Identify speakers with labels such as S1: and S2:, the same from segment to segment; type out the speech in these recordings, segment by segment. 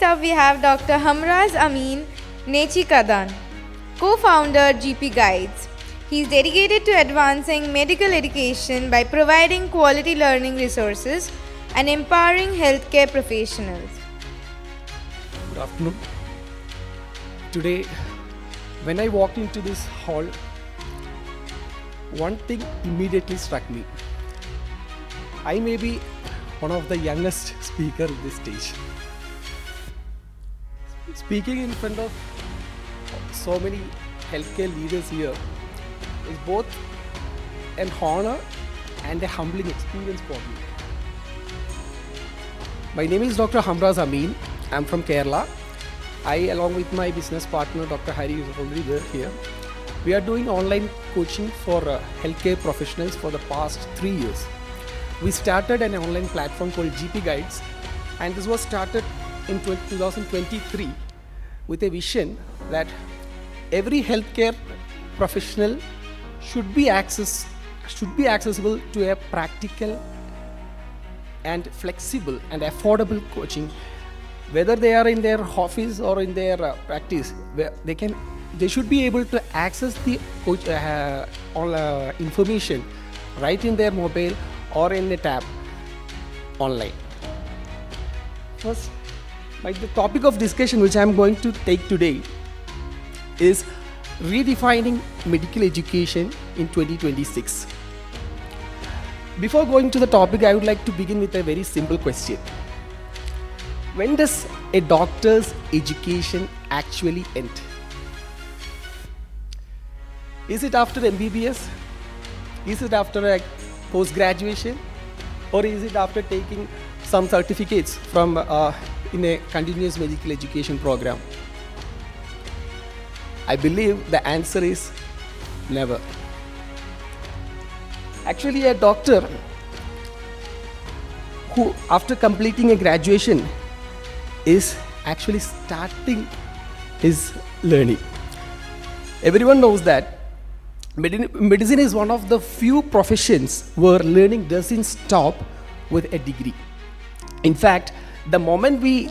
S1: up we have Dr. Hamraz Ameen Nechikadan, co-founder GP Guides. He is dedicated to advancing medical education by providing quality learning resources and empowering healthcare professionals.
S2: Good afternoon. Today, when I walked into this hall, one thing immediately struck me. I may be one of the youngest speaker on this stage. Speaking in front of so many healthcare leaders here is both an honor and a humbling experience for me. My name is Dr. Hamraz Ameen. I'm from Kerala. I, along with my business partner, Dr. Hari, is already here. We are doing online coaching for healthcare professionals for the past 3 years. We started an online platform called GP Guides, and this was started in 2023 with a vision that every healthcare professional should be accessible to a practical and flexible and affordable coaching, whether they are in their office or in their practice. Where they should be able to access the information right in their mobile or in a tab online. First, the topic of discussion which I am going to take today is redefining medical education in 2026. Before going to the topic, I would like to begin with a very simple question. When does a doctor's education actually end? Is it after MBBS? Is it after a post-graduation? Or is it after taking some certificates from in a continuous medical education program? I believe the answer is never. Actually, a doctor who, after completing a graduation, is actually starting his learning. Everyone knows that medicine is one of the few professions where learning doesn't stop with a degree. In fact, the moment we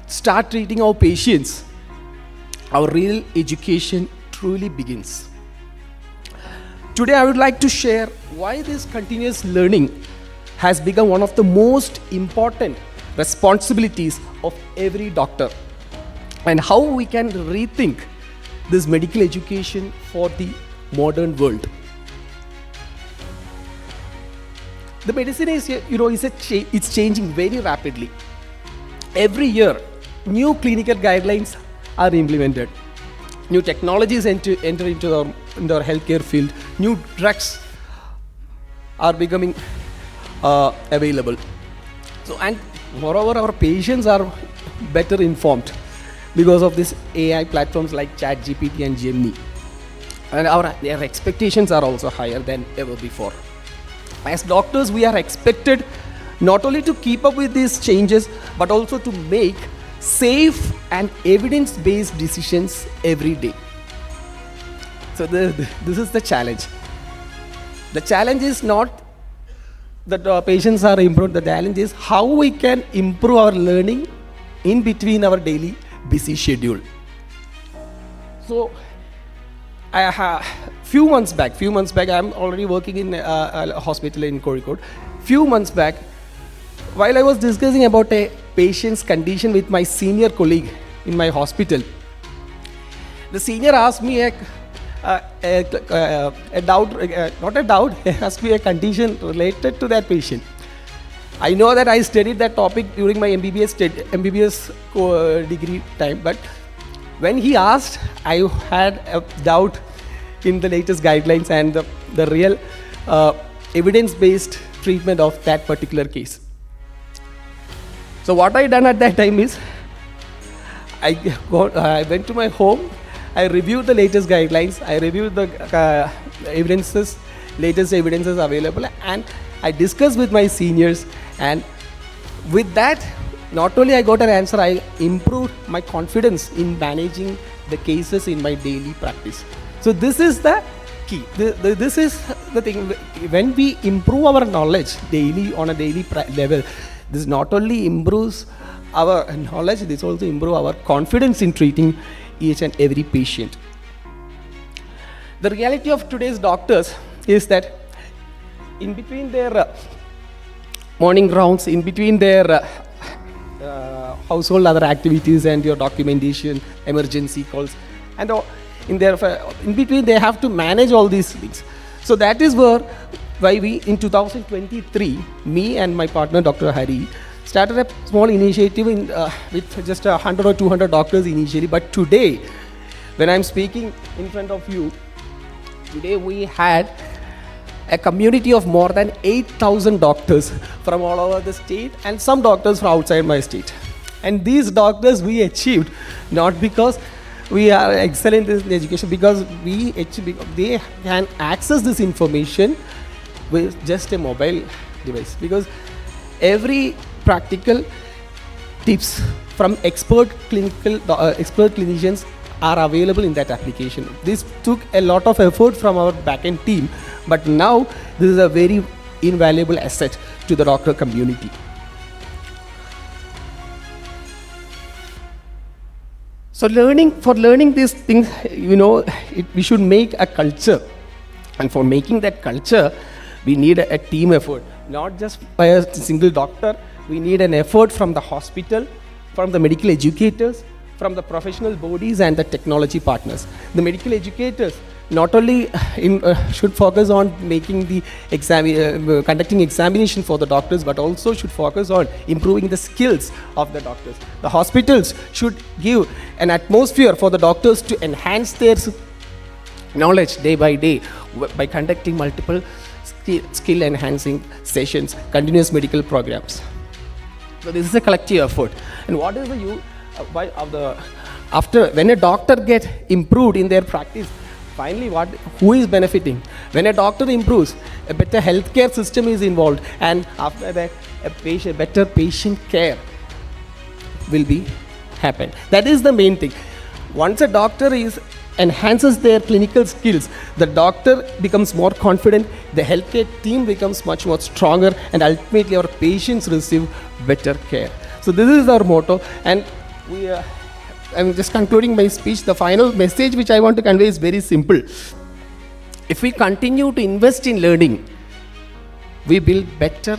S2: start treating our patients, our real education truly begins. Today, I would like to share why this continuous learning has become one of the most important responsibilities of every doctor, and how we can rethink this medical education for the modern world. The medicine is, it's changing very rapidly. Every year, new clinical guidelines are implemented. New technologies enter into our healthcare field. New drugs are becoming available. So, and moreover, our patients are better informed because of these AI platforms like ChatGPT and Gemini. And their expectations are also higher than ever before. As doctors, we are expected not only to keep up with these changes, but also to make safe and evidence-based decisions every day. So this is the challenge. The challenge is not that patients are improved. The challenge is how we can improve our learning in between our daily busy schedule. So, few months back, I'm already working in a hospital in Kozhikode. Few months back, while I was discussing about a patient's condition with my senior colleague in my hospital, the senior asked me a doubt, not a doubt, he asked me a condition related to that patient. I know that I studied that topic during my MBBS degree time, but when he asked, I had a doubt in the latest guidelines and the real evidence-based treatment of that particular case. So what I done at that time is, I went to my home, I reviewed the latest guidelines, I reviewed the latest evidences available, and I discussed with my seniors, and with that, not only I got an answer, I improved my confidence in managing the cases in my daily practice. So this is the key. This is the thing. When we improve our knowledge daily on a daily level, this not only improves our knowledge, this also improve our confidence in treating each and every patient. The reality of today's doctors is that in between their morning rounds, in between their household other activities and your documentation, emergency calls, and in between they have to manage all these things. So that is why we in 2023, me and my partner Dr. Hari started a small initiative with just 100 or 200 doctors initially. But today, when I'm speaking in front of you, today we had a community of more than 8,000 doctors from all over the state and some doctors from outside my state. And these doctors we achieved not because we are excellent in education, because they can access this information with just a mobile device. Because every practical tips from expert clinicians are available in that application. This took a lot of effort from our back-end team, but now this is a very invaluable asset to the doctor community. So for learning these things, we should make a culture. And for making that culture, we need a team effort, not just by a single doctor. We need an effort from the hospital, from the medical educators, from the professional bodies and the technology partners. The medical educators not only should focus on making the conducting examination for the doctors, but also should focus on improving the skills of the doctors. The hospitals should give an atmosphere for the doctors to enhance their knowledge day by day by conducting multiple skill enhancing sessions, continuous medical programs. So this is a collective effort. And what is when a doctor gets improved in their practice, finally who is benefiting? When a doctor improves, a better healthcare system is involved, and after that better patient care will be happen. That is the main thing. Once a doctor enhances their clinical skills, the doctor becomes more confident, the healthcare team becomes much more stronger, and ultimately our patients receive better care. So this is our motto, and I'm just concluding my speech. The final message which I want to convey is very simple. If we continue to invest in learning, we build better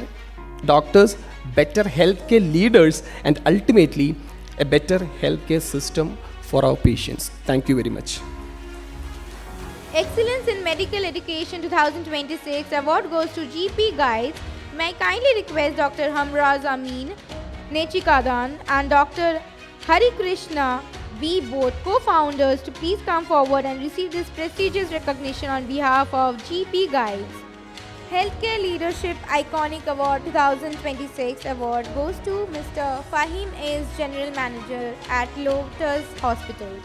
S2: doctors, better healthcare leaders, and ultimately a better healthcare system for our patients. Thank you very much.
S1: Excellence in Medical Education 2026 award goes to GP Guides. May I kindly request Dr. Hamraz Ameen, Nechikadan, and Dr. Hari Krishna B, both co-founders, to please come forward and receive this prestigious recognition on behalf of GP Guides. Healthcare Leadership Iconic Award 2026 award goes to Mr. Fahim Ace, General Manager at Lotus Hospitals.